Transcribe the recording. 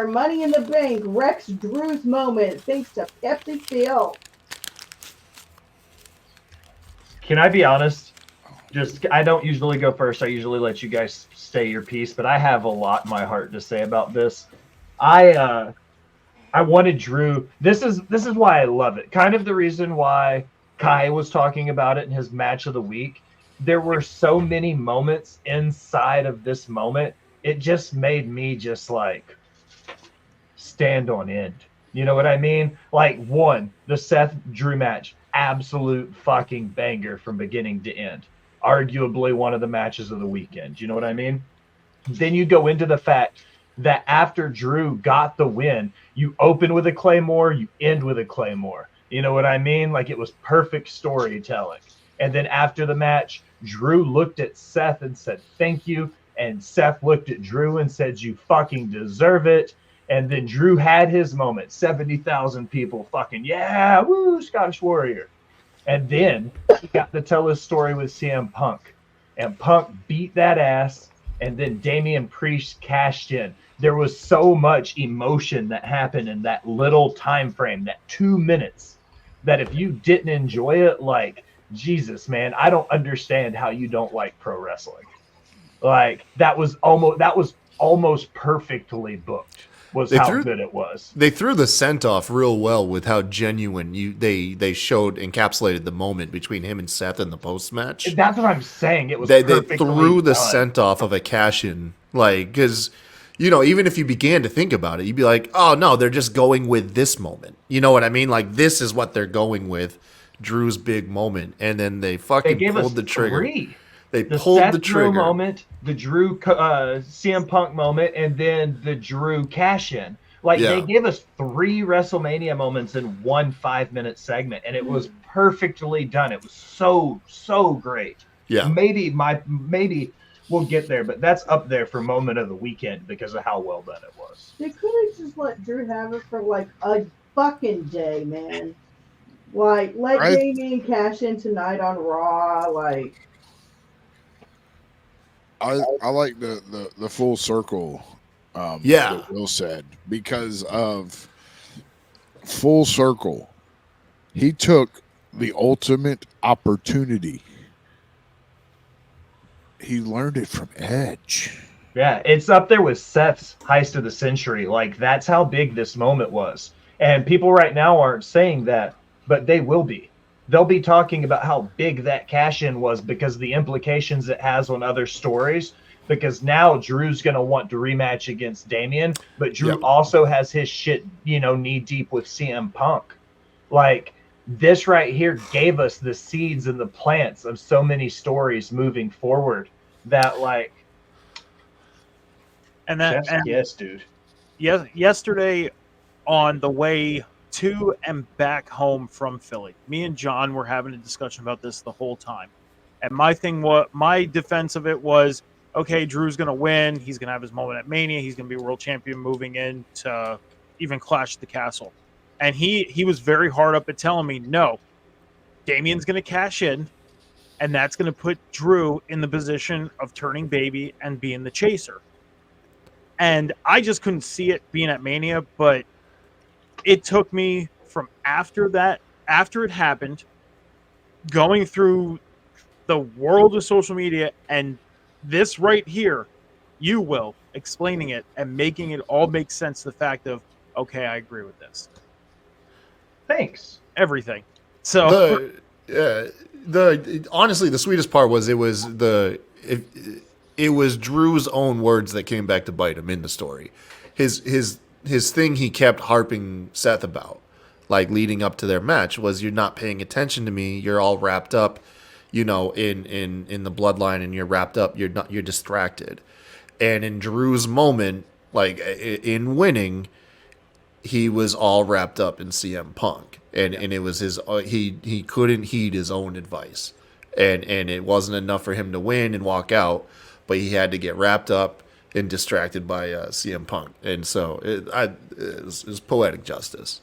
winner, Money in the Bank, Rex Drew's moment, thanks to Pepsi Phil. Can I be honest? I don't usually go first. I usually let you guys say your piece, but I have a lot in my heart to say about this. I wanted Drew. This is why I love it. Kind of the reason why Kai was talking about it in his match of the week. There were so many moments inside of this moment. It just made me just like stand on end. You know what I mean? Like, one, the Seth Drew match, absolute fucking banger from beginning to end. Arguably one of the matches of the weekend. You know what I mean? Then you go into the fact that after Drew got the win, you open with a Claymore, you end with a Claymore. You know what I mean? Like, it was perfect storytelling. And then after the match, Drew looked at Seth and said, thank you. And Seth looked at Drew and said, you fucking deserve it. And then Drew had his moment. 70,000 people fucking, yeah, woo, Scottish Warrior. And then he got to tell his story with CM Punk. And Punk beat that ass. And then Damien Priest cashed in. There was so much emotion that happened in that little time frame, that 2 minutes, that if you didn't enjoy it, like, Jesus, man, I don't understand how you don't like pro wrestling. Like, that was almost perfectly booked. How good it was. They threw the scent off real well with how genuine they showed, encapsulated the moment between him and Seth in the post match. That's what I'm saying. It was they perfectly threw the done. scent off of a cash in, like, because even if you began to think about it, you'd be like, oh no, they're just going with this moment. You know what I mean? Like, this is what they're going with, Drew's big moment, and then they fucking pulled the trigger. Three. They pulled Seth the trigger Drew moment, the Drew CM Punk moment, and then the Drew cash in. Like, they gave us 3 WrestleMania moments in one 5-minute segment, and it was perfectly done. It was so great. Yeah. Maybe we'll get there, but that's up there for moment of the weekend because of how well done it was. They could have just let Drew have it for like a fucking day, man. Like, let Damien cash in tonight on Raw, like. I like the full circle that Will said, because of full circle. He took the ultimate opportunity. He learned it from Edge. Yeah, it's up there with Seth's heist of the century. Like, that's how big this moment was. And people right now aren't saying that, but they will be. They'll be talking about how big that cash-in was because of the implications it has on other stories. Because now Drew's going to want to rematch against Damien, but Drew also has his shit, knee-deep with CM Punk. Like, this right here gave us the seeds and the plants of so many stories moving forward that, like... Yes, dude. Yesterday, on the way to and back home from Philly, me and John were having a discussion about this the whole time. And my defense of it was, okay, Drew's going to win. He's going to have his moment at Mania. He's going to be world champion moving into even Clash at the Castle. And he was very hard up at telling me, no, Damien's going to cash in, and that's going to put Drew in the position of turning baby and being the chaser. And I just couldn't see it being at Mania, but it took me from after it happened, going through the world of social media and this right here, you will explaining it and making it all make sense. The fact of, okay, I agree with this. Thanks. Everything. So honestly, the sweetest part was it was Drew's own words that came back to bite him in the story. His thing he kept harping Seth about, like leading up to their match, was, you're not paying attention to me. You're all wrapped up, in the bloodline, and you're wrapped up. You're distracted. And in Drew's moment, like in winning, he was all wrapped up in CM Punk, and it was he couldn't heed his own advice, and it wasn't enough for him to win and walk out, but he had to get wrapped up and distracted by CM Punk, and so it was poetic justice.